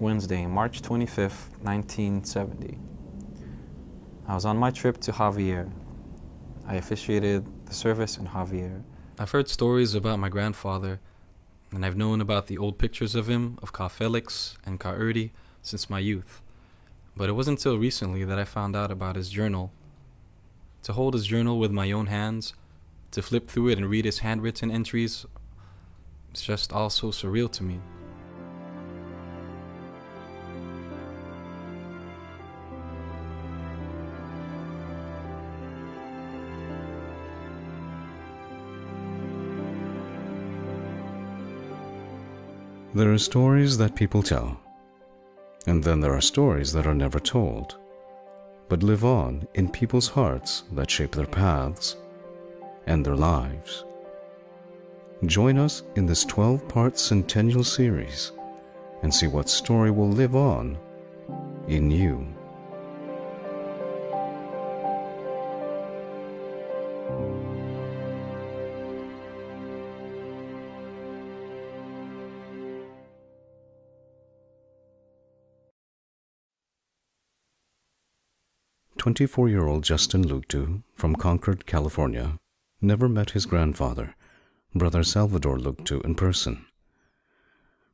Wednesday, March 25th, 1970. I was on my trip to Javier. I officiated the service in Javier. I've heard stories about my grandfather, and I've known about the old pictures of him, of Ka Felix and Ka Erdi, since my youth. But it wasn't until recently that I found out about his journal. To hold his journal with my own hands, to flip through it and read his handwritten entries, it's just all so surreal to me. There are stories that people tell, and then there are stories that are never told, but live on in people's hearts that shape their paths and their lives. Join us in this 12-part Centennial series and see what story will live on in you. "24-year-old Justin Lugtu from Concord, California, never met his grandfather, Brother Salvador Lugtu, in person.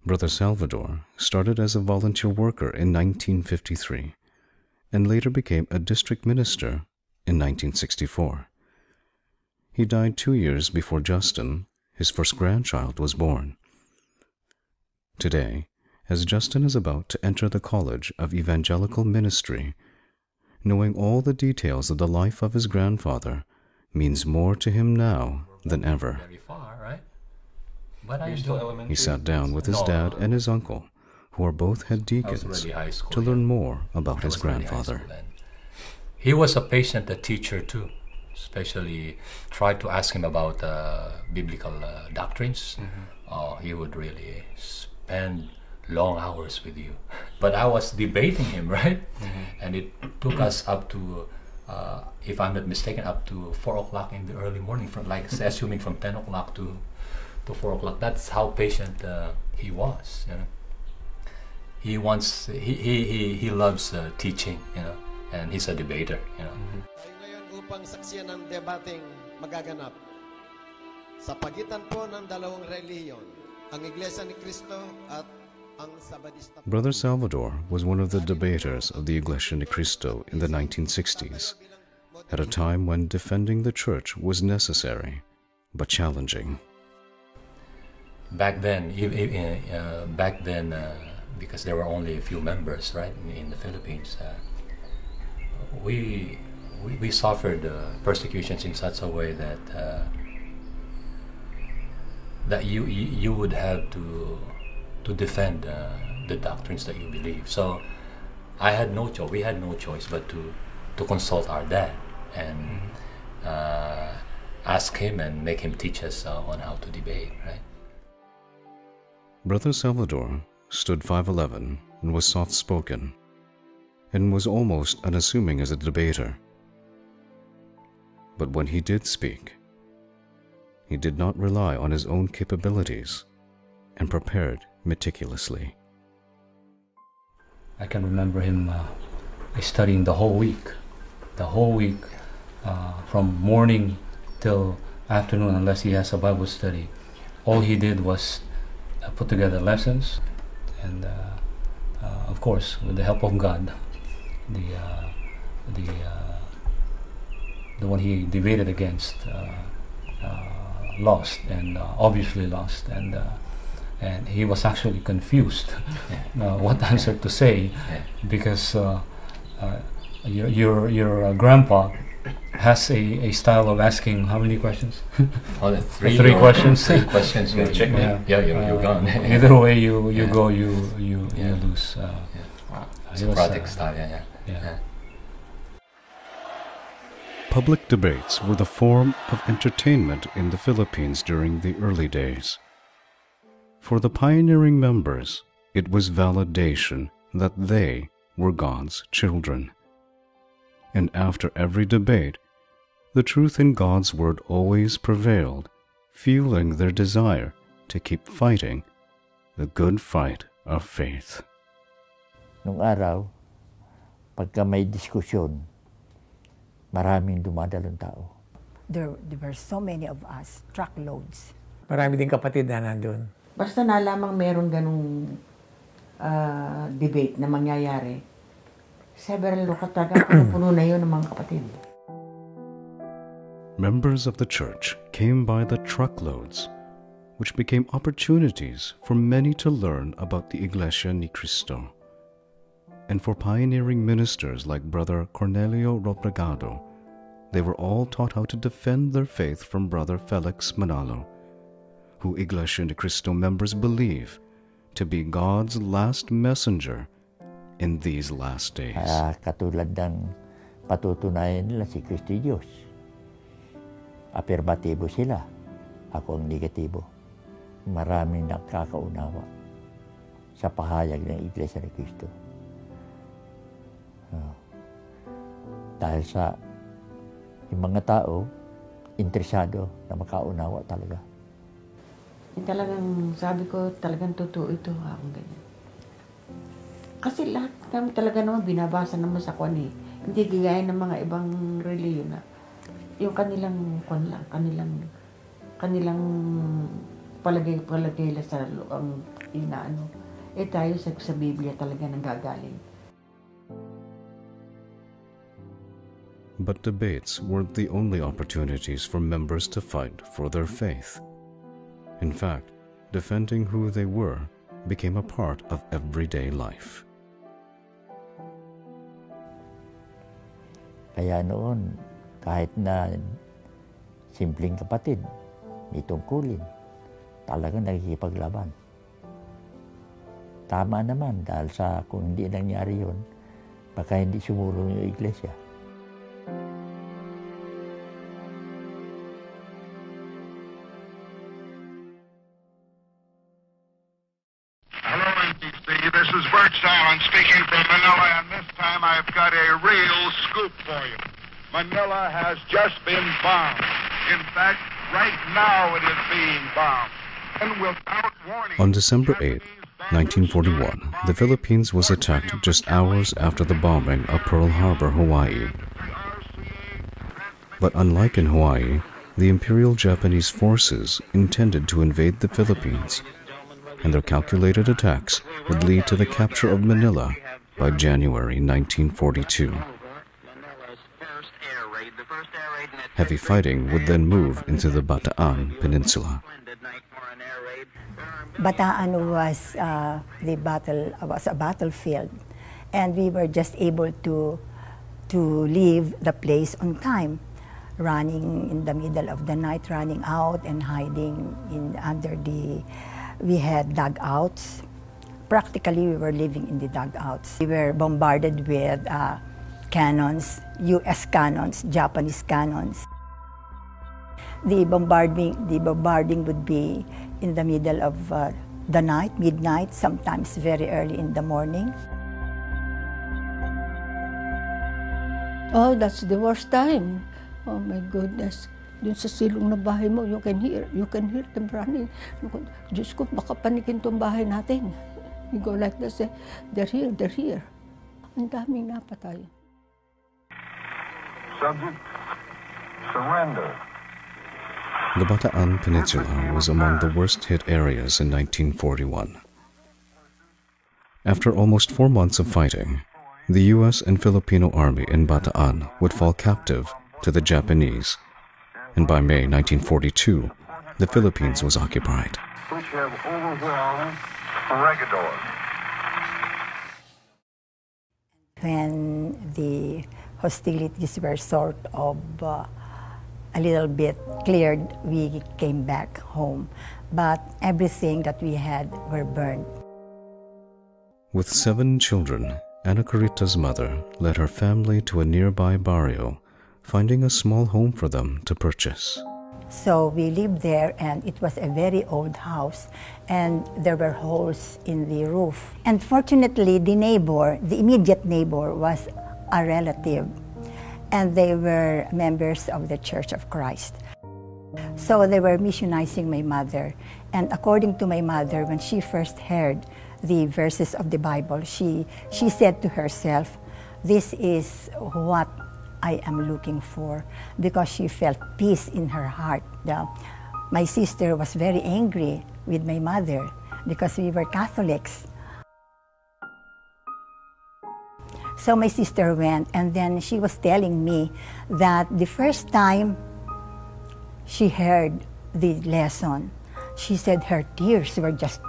Brother Salvador started as a volunteer worker in 1953 and later became a district minister in 1964. He died 2 years before Justin, his first grandchild, was born. Today, as Justin is about to enter the College of Evangelical Ministry, knowing all the details of the life of his grandfather means more to him now than ever. He sat down with his dad and his uncle, who are both head deacons, to learn more about his grandfather. He was a patient teacher too, especially tried to ask him about biblical doctrines. He would really spend long hours with you. But I was debating him, right? And it took us up to, if I'm not mistaken, up to 4 o'clock in the early morning, from assuming from 10 o'clock to 4 o'clock. That's how patient he was. You know, he loves teaching. You know, and he's a debater. You know. Ngayon upang saksiyan ng debating magaganap sa pagitan po ng dalawang relihiyon, ang Iglesia ni Cristo at Brother Salvador was one of the debaters of the Iglesia ni Cristo in the 1960s, at a time when defending the church was necessary but challenging. Back then, because there were only a few members, right, in the Philippines, we suffered persecutions in such a way that you would have to defend the doctrines that you believe. So I had no choice. We had no choice but to consult our dad and ask him and make him teach us on how to debate. Right. Brother Salvador stood 5'11" and was soft-spoken, and was almost unassuming as a debater. But when he did speak, he did not rely on his own capabilities and prepared meticulously. I can remember him studying the whole week, from morning till afternoon, unless he has a Bible study. All he did was put together lessons, and of course, with the help of God, the one he debated against lost, and obviously lost, and he was actually confused what answer to say, because your grandpa has a style of asking how many questions? Three questions. Three questions. You're you're gone. Either way you go, you lose. Socratic style. Yeah. Public debates were the form of entertainment in the Philippines during the early days. For the pioneering members, it was validation that they were God's children. And after every debate, the truth in God's word always prevailed, fueling their desire to keep fighting the good fight of faith. Nung araw, pagka may diskusyon, maraming dumadalong tao. There were so many of us, truckloads. Marami din kapatid na nandun. Basta nalamang meron ganung debate na mangyayari, several talaga puno na yun ng mga kapatid. Members of the church came by the truckloads, which became opportunities for many to learn about the Iglesia ni Cristo, and for pioneering ministers like Brother Cornelio Robregado. They were all taught how to defend their faith from Brother Felix Manalo, who Iglesia ni Cristo members believe to be God's last messenger in these last days. Katulad ng patutunayan nila si Cristo Diyos. Afirmatibo sila. Ako ang negatibo. Maraming nakakaunawa sa pahayag ng Iglesia ni Cristo. Dahil sa yung mga tao, interesado na makaunawa talaga. Talagang sabi ko, talagang totoo ito, ang ganyan. Kasi lahat kami talaga naman binabasa naman sa kwan eh. Hindi gaya ng mga ibang reliyon na yung kanilang kwan lang, kanilang palagay lang sa ang inaano. Tayo sa Biblia talaga nanggagaling. But debates weren't the only opportunities for members to fight for their faith. In fact, defending who they were became a part of everyday life. Kaya noon, kahit na simpleng kapatid, may tungkulin, talagang nakikipaglaban. Tama naman dahil sa kung hindi nangyari yun, baka hindi sumulong yung Iglesia. This is Bert Allen speaking from Manila, and this time I've got a real scoop for you. Manila has just been bombed. In fact, right now it is being bombed. And without warning, on December 8, 1941, the Philippines was attacked just hours after the bombing of Pearl Harbor, Hawaii. But unlike in Hawaii, the Imperial Japanese forces intended to invade the Philippines, and their calculated attacks would lead to the capture of Manila by January 1942. Heavy fighting would then move into the Bataan Peninsula. Bataan was a battlefield, and we were just able to leave the place on time, running in the middle of the night, running out and hiding under the. We had dugouts. Practically, we were living in the dugouts. We were bombarded with cannons, U.S. cannons, Japanese cannons. The bombarding would be in the middle of the night, midnight, sometimes very early in the morning. Oh, that's the worst time. Oh my goodness. Dun sa silong na bahay mo, you can hear them running. Diyos ko, baka panikin tong bahay natin. You go like this, they're here. Ang daming napatay. subject, surrender. The Bataan Peninsula was among the worst-hit areas in 1941. After almost 4 months of fighting, the U.S. and Filipino army in Bataan would fall captive to the Japanese, and by May 1942, the Philippines was occupied. Which have overwhelmed Corregidor. When the hostilities were sort of a little bit cleared, we came back home. But everything that we had were burned. With 7 children, Ana Carita's mother led her family to a nearby barrio, finding a small home for them to purchase. So we lived there, and it was a very old house, and there were holes in the roof. And fortunately, the immediate neighbor, was a relative, and they were members of the Church of Christ. So they were missionizing my mother, and according to my mother, when she first heard the verses of the Bible, she said to herself, this is what I am looking for, because she felt peace in her heart. My sister was very angry with my mother because we were Catholics. So my sister went, and then she was telling me that the first time she heard the lesson, she said her tears were just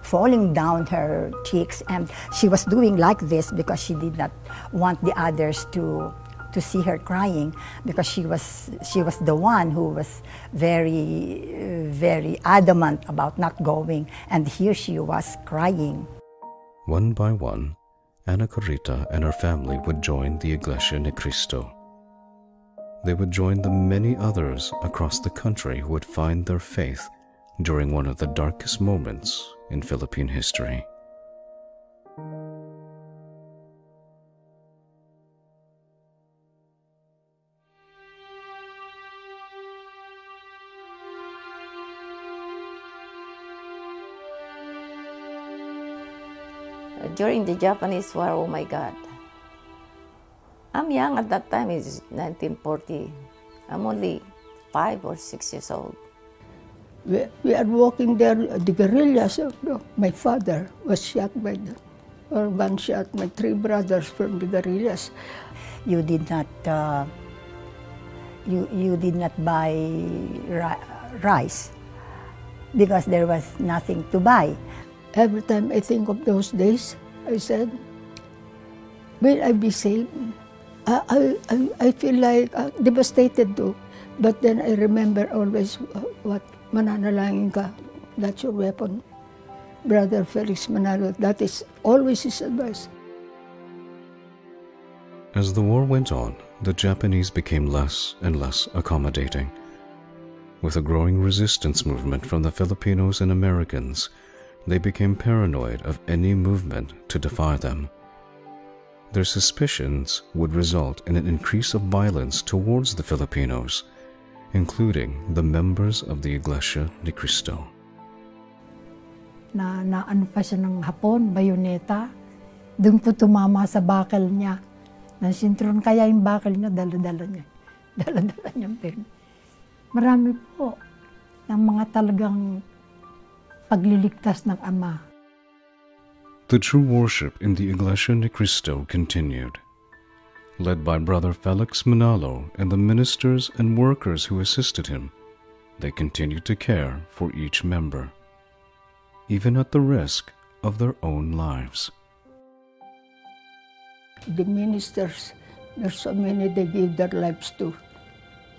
falling down her cheeks, and she was doing like this because she did not want the others to see her crying, because she was the one who was very adamant about not going, and here she was crying. One by one, Ana Corita and her family would join the Iglesia ni Cristo. They would join the many others across the country who would find their faith during one of the darkest moments in Philippine history. During the Japanese War, oh my God. I'm young at that time, it's 1940. I'm only 5 or 6 years old. We are walking there, the guerrillas. My father was shot by one shot, my 3 brothers from the guerrillas. You did not buy rice because there was nothing to buy. Every time I think of those days, I said, will I be saved? I feel like devastated too. But then I remember always what mananalangin ka. That's your weapon. Brother Felix Manalo, that is always his advice. As the war went on, the Japanese became less and less accommodating. With a growing resistance movement from the Filipinos and Americans, they became paranoid of any movement to defy them. Their suspicions would result in an increase of violence towards the Filipinos, including the members of the Iglesia ni Cristo. Naano pa siya ng hapon, bayoneta. Doon po tumama sa bakal niya. Nasintron kaya yung bakal niya, dala-dala niya. Dala-dala niya pin. Marami po ng mga talagang pagliligtas ng Ama. The true worship in the Iglesia ni Cristo continued. Led by Brother Felix Manalo and the ministers and workers who assisted him, they continued to care for each member, even at the risk of their own lives. The ministers, there's so many they gave their lives to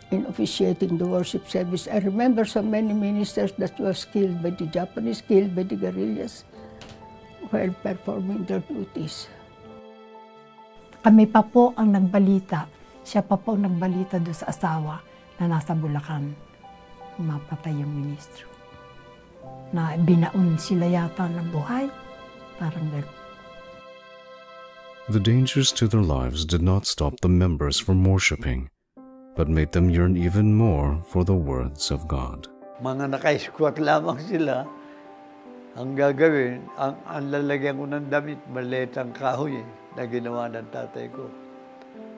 in officiating the worship service. I remember so many ministers that was killed by the Japanese, killed by the guerrillas while performing their duties. Kami pa po ang nagbalita. Siya pa po ang nagbalita doon sa asawa na nasa Bulacan. Mapatay yung ministro. Na binaon sila yata ng buhay. Parang gano'n. The dangers to their lives did not stop the members from worshiping, but made them yearn even more for the words of God. Mga naka-squat lamang sila. Ang gagawin, ang lalagyan ko ng damit, maletang kahoy na ginawa ng tatay ko.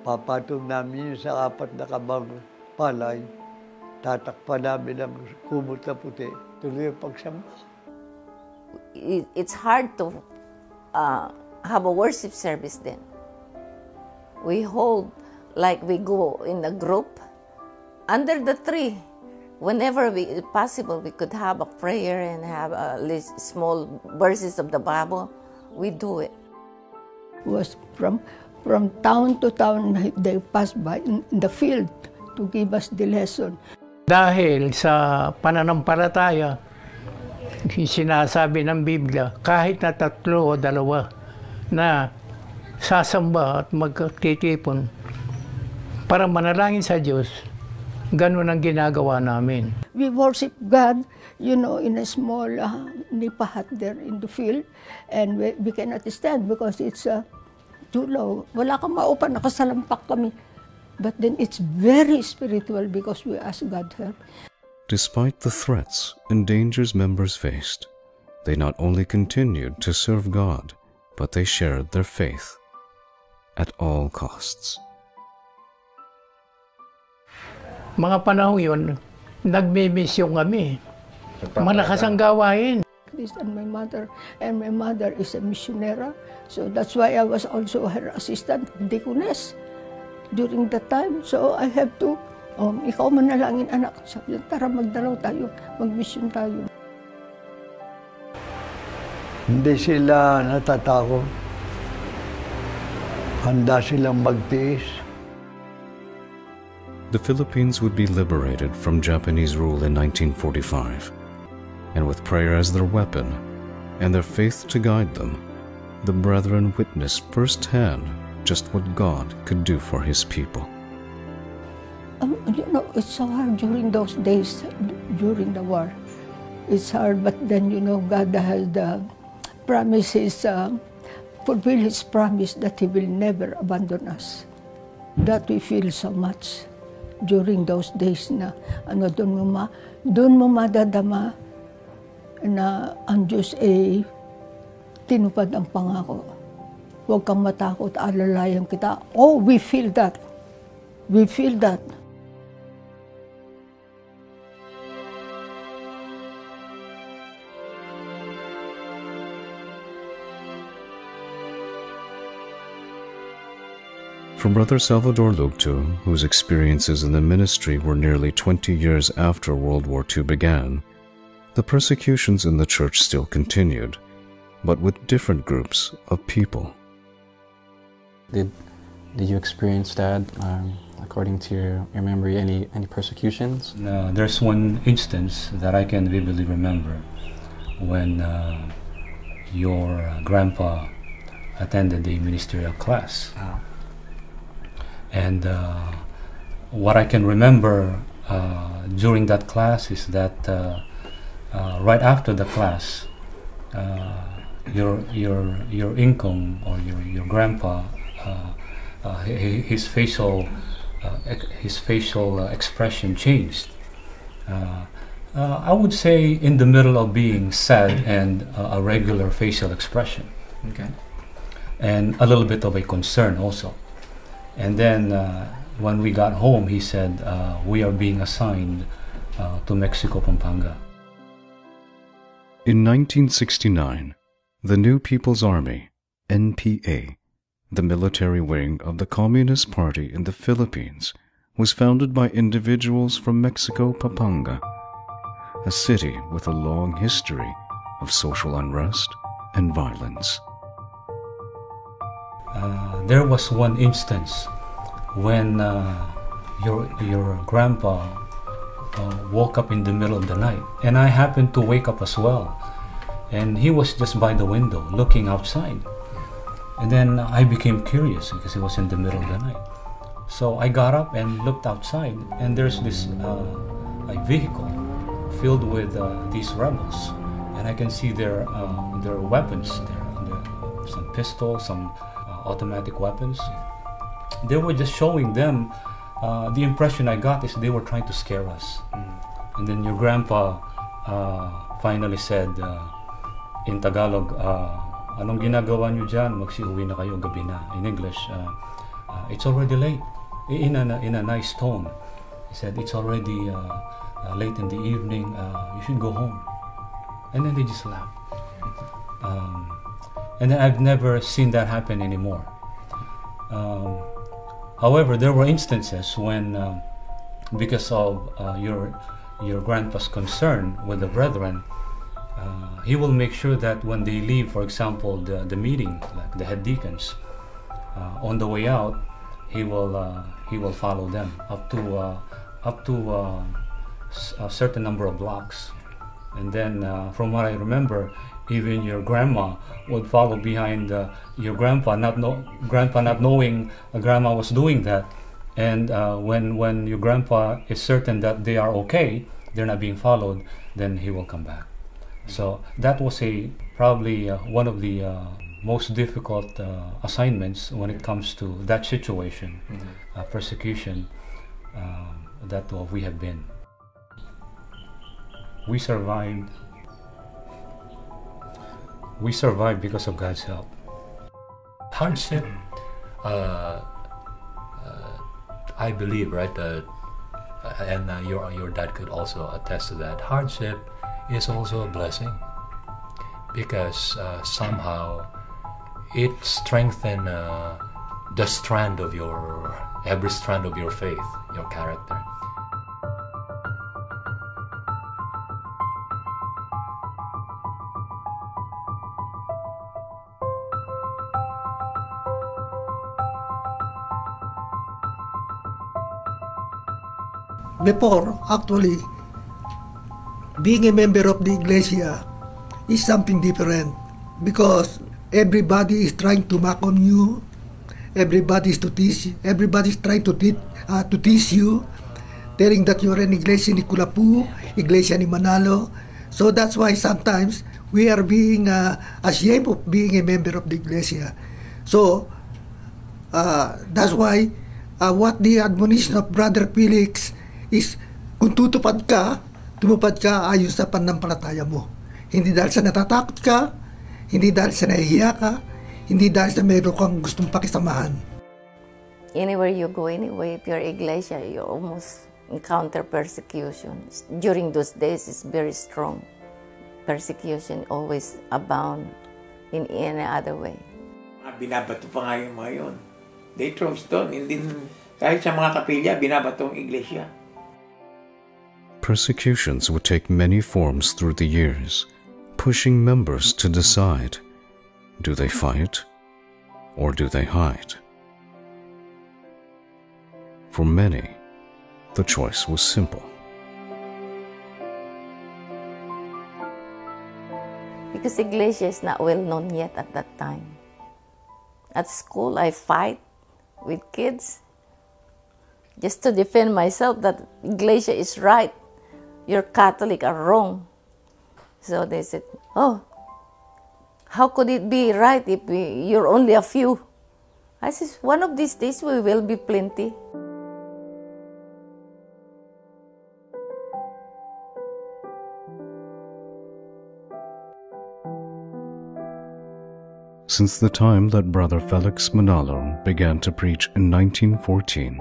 Papatong namin yun sa 4 na kabang palay. Tatakpan namin ang kumot na puti. Tuloy ang pagsamba. It's hard to have a worship service then. We hold, like we go in a group, under the tree. Whenever possible, we could have a prayer and have small verses of the Bible. We do it. Was from town to town, they passed by in the field to give us the lesson. Dahil sa pananampalataya, sinasabi ng Biblia, kahit na 3 o 2 na sasamba at magtitipon para manalangin sa Diyos, ganun ang ginagawa namin. We worship God, you know, in a small nipahat there in the field, and we cannot stand because it's too low. Wala kang maupan, nakasalampak kami. But then it's very spiritual because we ask God help. Despite the threats and dangers members faced, they not only continued to serve God, but they shared their faith at all costs. Mga panahon yun, nagmi-mission kami. Malakas ang gawain. And my mother is a missionera, so that's why I was also her assistant deaconess during that time. So I have to, ikaw manalangin anak, sabi niya, tara magdalaw tayo, mag-mission tayo. Hindi sila natatakot. Handa silang magtiis. The Philippines would be liberated from Japanese rule in 1945, and with prayer as their weapon and their faith to guide them, the brethren witnessed firsthand just what God could do for His people. You know, it's so hard during those days, during the war. It's hard, but then, you know, God has the promises, fulfill His promise that He will never abandon us. That we feel so much during those days na doon mo madadama na ang Diyos ay tinupad ang pangako. Huwag kang matakot, alalayan kita. Oh, we feel that. We feel that. For Brother Salvador Lugto, whose experiences in the ministry were nearly 20 years after World War II began, the persecutions in the church still continued, but with different groups of people. Did you experience that, according to your memory, any persecutions? No, there's one instance that I can vividly remember when your grandpa attended the ministerial class. And what I can remember during that class is that right after the class, your income or your grandpa, his facial expression changed. I would say in the middle of being sad and a regular facial expression. Okay. And a little bit of a concern also. And then when we got home, he said, we are being assigned to Mexico, Pampanga. In 1969, the New People's Army, NPA, the military wing of the Communist Party in the Philippines, was founded by individuals from Mexico, Pampanga, a city with a long history of social unrest and violence. There was one instance when your grandpa woke up in the middle of the night, and I happened to wake up as well, and he was just by the window looking outside, and then I became curious because it was in the middle of the night. So I got up and looked outside, and there's this a vehicle filled with these rebels, and I can see their weapons there, some pistols, some automatic weapons. They were just showing them. The impression I got is they were trying to scare us. And then your grandpa finally said in Tagalog, anong ginagawa niyo dyan? Magsiuwi na kayo, gabi na. In English, it's already late. In a nice tone, he said, it's already late in the evening, you should go home. And then they just laughed. And then I've never seen that happen anymore. However, there were instances when, because of your grandpa's concern with the brethren, he will make sure that when they leave, for example, the meeting, like the head deacons, on the way out, he will follow them up to a certain number of blocks, and then from what I remember, even your grandma would follow behind your grandpa, not knowing grandma was doing that. And when your grandpa is certain that they are okay, they're not being followed, then he will come back. So that was probably one of the most difficult assignments when it comes to that situation, persecution that we have been. We survived. We survived because of God's help. Hardship, I believe, right, and your dad could also attest to that. Hardship is also a blessing because somehow it strengthens the strand of every strand of your faith, your character. Before, actually, being a member of the Iglesia is something different because everybody is trying to mock on you, everybody is trying to tease you, telling that you're an Iglesia ni Kulapu, Iglesia ni Manalo. So that's why sometimes we are being ashamed of being a member of the Iglesia. So that's why what the admonition of Brother Felix is, kung tumupad ka ayon sa pananampalataya mo. Hindi dahil sa natatakot ka, hindi dahil sa nahihiya ka, hindi dahil sa meron kang gustong pakisamahan. Anywhere you go, anyway, if you're Iglesia, you almost encounter persecution. During those days, it's very strong. Persecution always abound in any other way. Binabato pa nga yung mga yun. They throw stone. Hindi, kahit sa mga kapilya, binabato ang Iglesia. Persecutions would take many forms through the years, pushing members to decide, do they fight or do they hide? For many, the choice was simple. Because Iglesia is not well known yet at that time. At school, I fight with kids just to defend myself that Iglesia is right. You're Catholic are wrong. So they said, oh, how could it be right if you're only a few? I said, one of these days we will be plenty. Since the time that Brother Felix Manalo began to preach in 1914,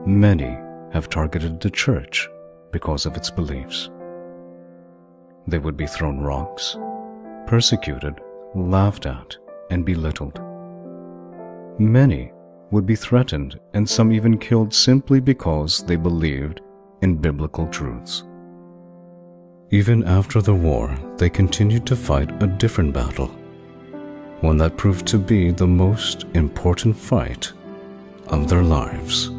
many have targeted the church because of its beliefs. They would be thrown rocks, persecuted, laughed at, and belittled. Many would be threatened and some even killed simply because they believed in biblical truths. Even after the war, they continued to fight a different battle, one that proved to be the most important fight of their lives.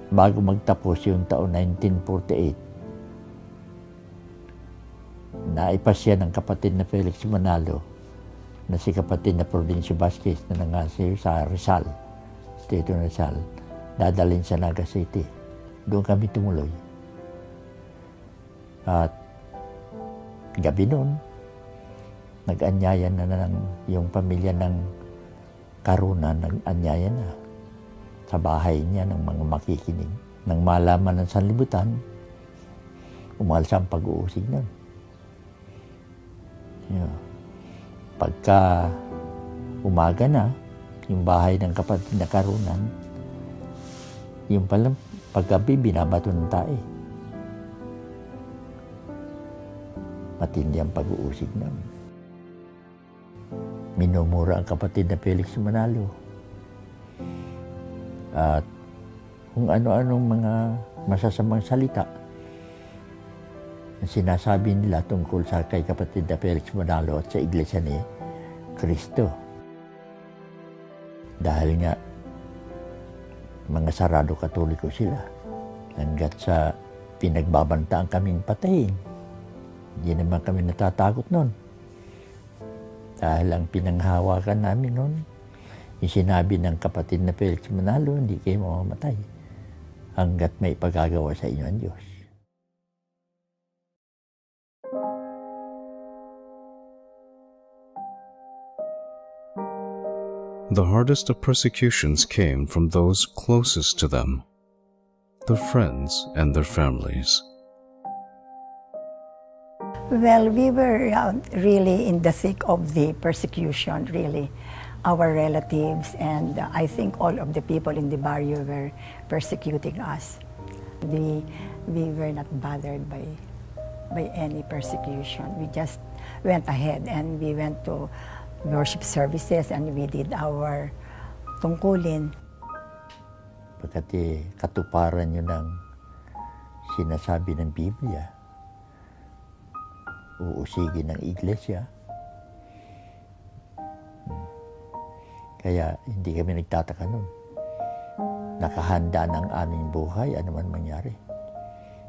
Bago magtapos yung taon 1948, naipasya ng kapatid na Felix Manalo na si kapatid na Prudencio Vasquez na nangasir sa Rizal, State of Rizal, dadalhin sa Naga City. Doon kami tumuloy. At gabi noon, nag-anyaya na yung pamilya ng Karuna, nag-anyaya na sa bahay niya ng mga makikinig. Nang malaman ng sanlibutan, umalis ang pag-uusig nun. Pagka umaga na, yung bahay ng kapatid na Karunan, yung palang paggabi binabato ng tae. Matindi ang pag-uusig nun. Minumura ang kapatid na Felix Manalo. At kung ano-anong mga masasamang salita na sinasabi nila tungkol sa kay kapatid na Felix Manalo at sa Iglesia ni Cristo. Dahil nga mga sarado katoliko sila. Hanggat sa pinagbabantaan kaming patayin. Hindi naman kami natatakot nun. Dahil ang pinanghawakan namin nun, yung sinabi ng kapatid na Felix Manalo, hindi kayo mamamatay hanggat may pagagawa sa inyo ang Diyos. The hardest of persecutions came from those closest to them. their friends, and their families. Well, we were really in the thick of the persecution, really. Our relatives and I think all of the people in the barrio were persecuting us. We were not bothered by any persecution. We just went ahead and we went to worship services and we did our tungkulin. Pagkati katuparan yun ng sinasabi ng Biblia, uusigin ng Iglesia. Kaya hindi kami nagtataka nun. Nakahanda ng aming buhay, ano man mangyari.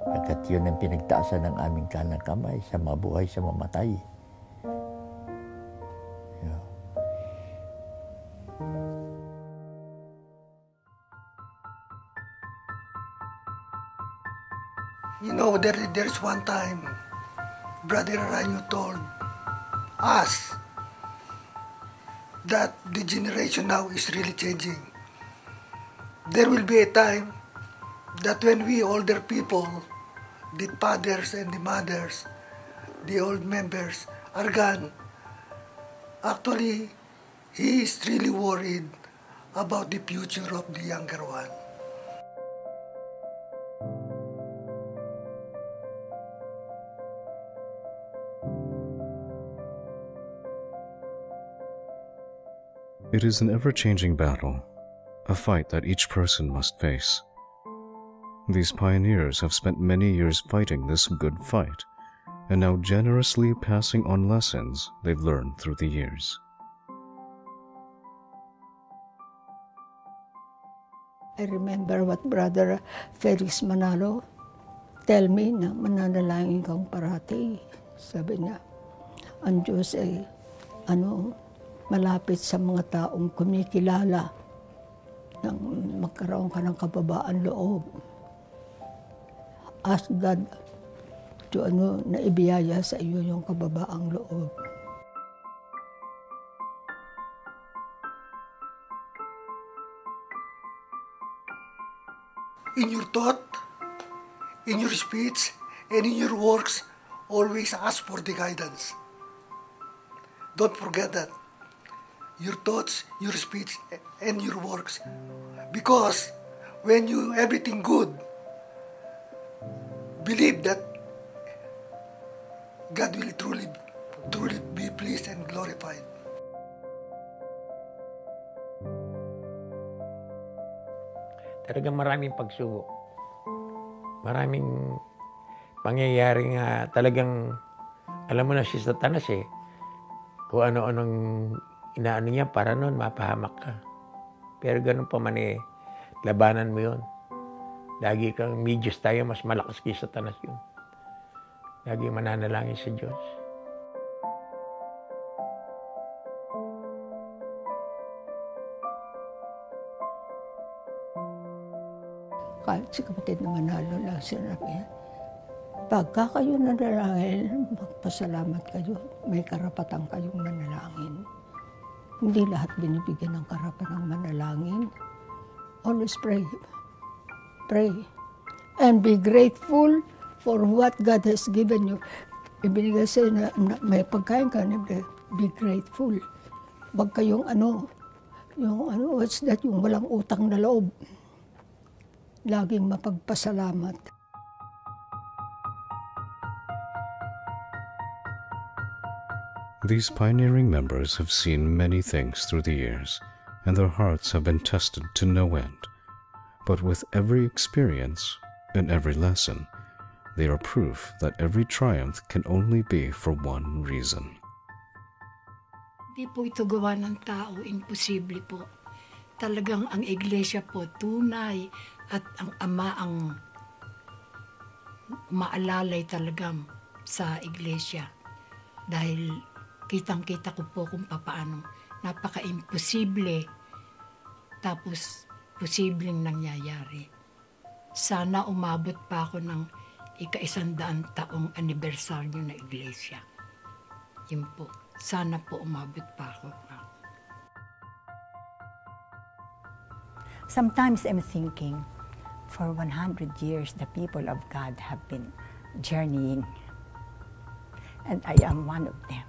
Pagkat yun ang pinagtaasan ng aming kanang kamay sa mabuhay, sa mamatay. Yeah. You know, there's one time Brother Aranyo told us that the generation now is really changing. There will be a time that when we older people, the fathers and the mothers, the old members are gone, actually, he is really worried about the future of the younger one. It is an ever-changing battle, a fight that each person must face. These pioneers have spent many years fighting this good fight, and now generously passing on lessons they've learned through the years. I remember what Brother Felix Manalo tell me na mananalangin kang parati. Sabi niya, ang Diyos ay malapit sa mga taong kumikilala nang magkaroon ka ng kababaan loob. Ask God to na ibiyaya sa iyo yung kababaang loob. In your thought, in your speech, and in your works, always ask for the guidance. Don't forget that. Your thoughts, your speech, and your works. Because when you everything good, believe that God will truly be pleased and glorified. Talagang maraming pagsubok. Maraming pangyayari nga talagang, alam mo na si Satanas kung ano-anong inaano niya para noon mapahamak ka. Pero ganun pa man labanan mo yun. Lagi kang medyos tayo, mas malakas kay Satanas yun. Lagi mananalangin sa Diyos. Kahit si kapatid na Manalo lang sinabi, pagka kayo nanalangin, magpasalamat kayo, may karapatan kayong manalangin. Hindi lahat binibigyan ng karapatan ng manalangin. Always pray. Pray. And be grateful for what God has given you. Ibinigay sa'yo na may pagkain ka, be grateful. Wag kayong what's that, yung walang utang na loob. Laging mapagpasalamat. These pioneering members have seen many things through the years, and their hearts have been tested to no end. But with every experience and every lesson, they are proof that every triumph can only be for one reason. Hindi po ito gawa ng tao, imposible po. Talagang ang Iglesia po tunay at ang Ama ang maalalay talaga sa Iglesia. Dahil kitang-kita ko po kung paano napaka-imposible tapos posibleng nangyayari. Sana umabot pa ako ng ika-100 taong anibersaryo na Iglesia. Yun po. Sana po umabot pa ako. Sometimes I'm thinking, For 100 years, the people of God have been journeying, and I am one of them.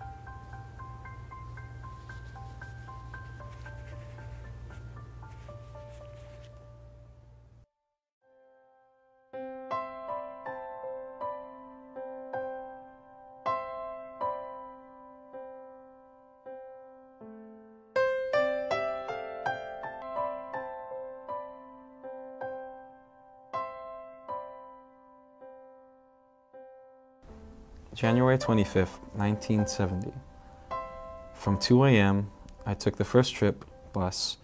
January 25th, 1970. From 2 a.m., I took the first trip bus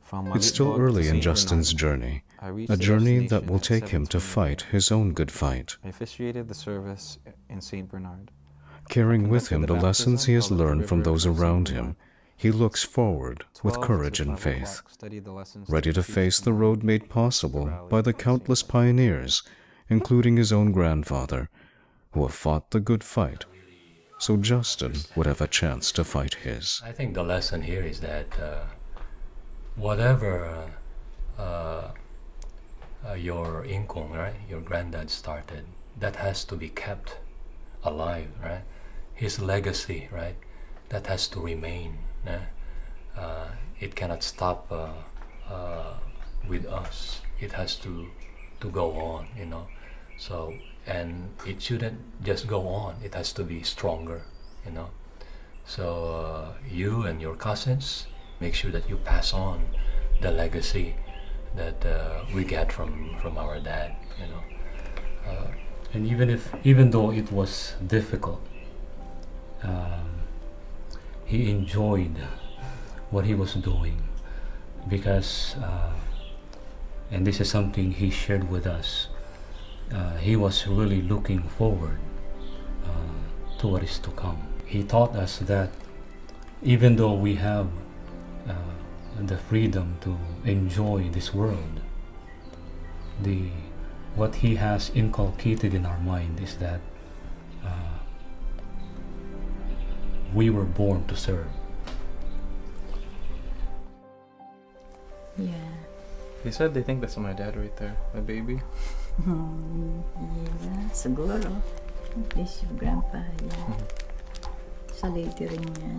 from It's still early in Justin's journey, a journey that will take him to fight his own good fight. I officiated the service in St. Bernard. Carrying with him the lessons he has learned from those around him, he looks forward with courage and faith, ready to face the road made possible by the countless pioneers, including his own grandfather, who have fought the good fight, so Justin would have a chance to fight his. I think the lesson here is that whatever your income, right, your granddad started, that has to be kept alive, right? His legacy, right, that has to remain. It cannot stop with us. It has to go on, you know. So, and it shouldn't just go on. It has to be stronger, you know. So you and your cousins, make sure that you pass on the legacy that we get from our dad, you know. And even though it was difficult, he enjoyed what he was doing, because, and this is something he shared with us, he was really looking forward to what is to come. He taught us that even though we have the freedom to enjoy this world, what he has inculcated in our mind is that we were born to serve. Yeah. He said they think that's my dad right there, my baby. Yeah, siguro. This your grandpa, yeah. Sa lady rin yan.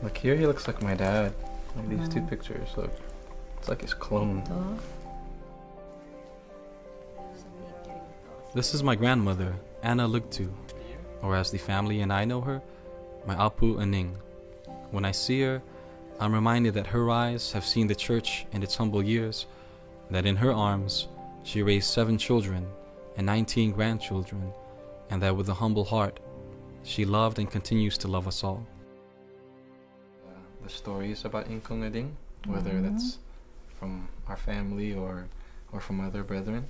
Look, here he looks like my dad. Like these two pictures, look. It's like his clone. This is my grandmother, Anna Lugtu, or as the family and I know her, my Apu Aning. When I see her, I'm reminded that her eyes have seen the church in its humble years, that in her arms she raised 7 children and 19 grandchildren, and that with a humble heart, she loved and continues to love us all. The stories about Inkong Ading, whether that's from our family or from other brethren,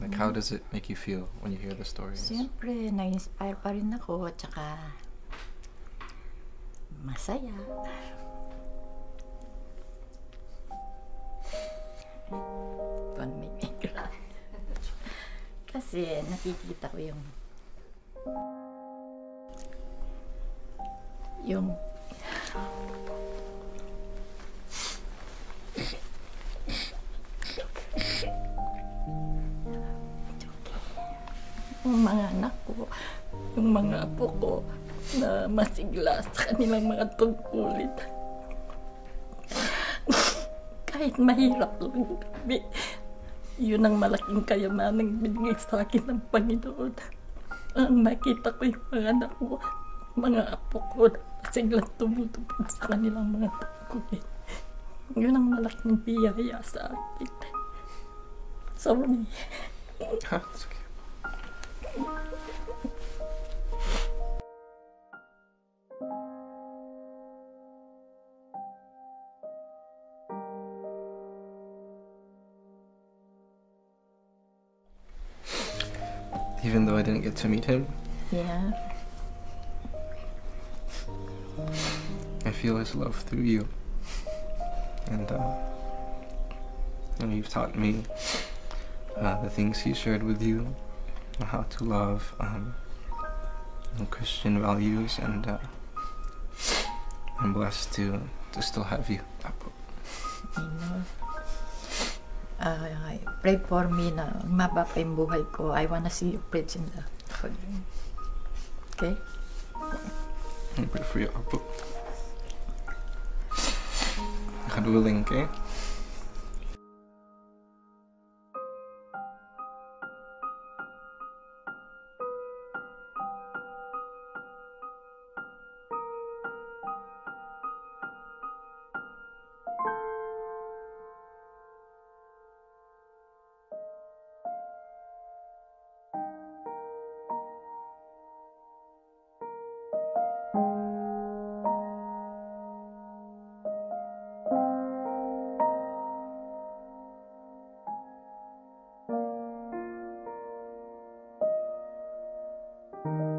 like how does it make you feel when you hear the stories? Siyempre, na-inspire pa rin ako, at saka masaya. Kasi nakikita ko yung mga anak ko, yung mga apo ko na masigla sa kanilang mga tungkulin. Kahit mahirap lang kami, yun ang malaking kayamanang binigay sa akin ng Panginoon. Ang nakita ko yung mga anak ko, mga apo ko na masiglang tumutupad sa kanilang mga tungkulin. Yun ang malaking biyaya sa akin. Sorry. It's okay. Even though I didn't get to meet him, Yeah. I feel his love through you. And you've taught me the things he shared with you, how to love, Christian values, and I'm blessed to still have you. I know. Pray for me na maba pa yung buhay ko. I wanna see you preach in the podium. Okay? I pray for you, Apo. God willing, okay? you.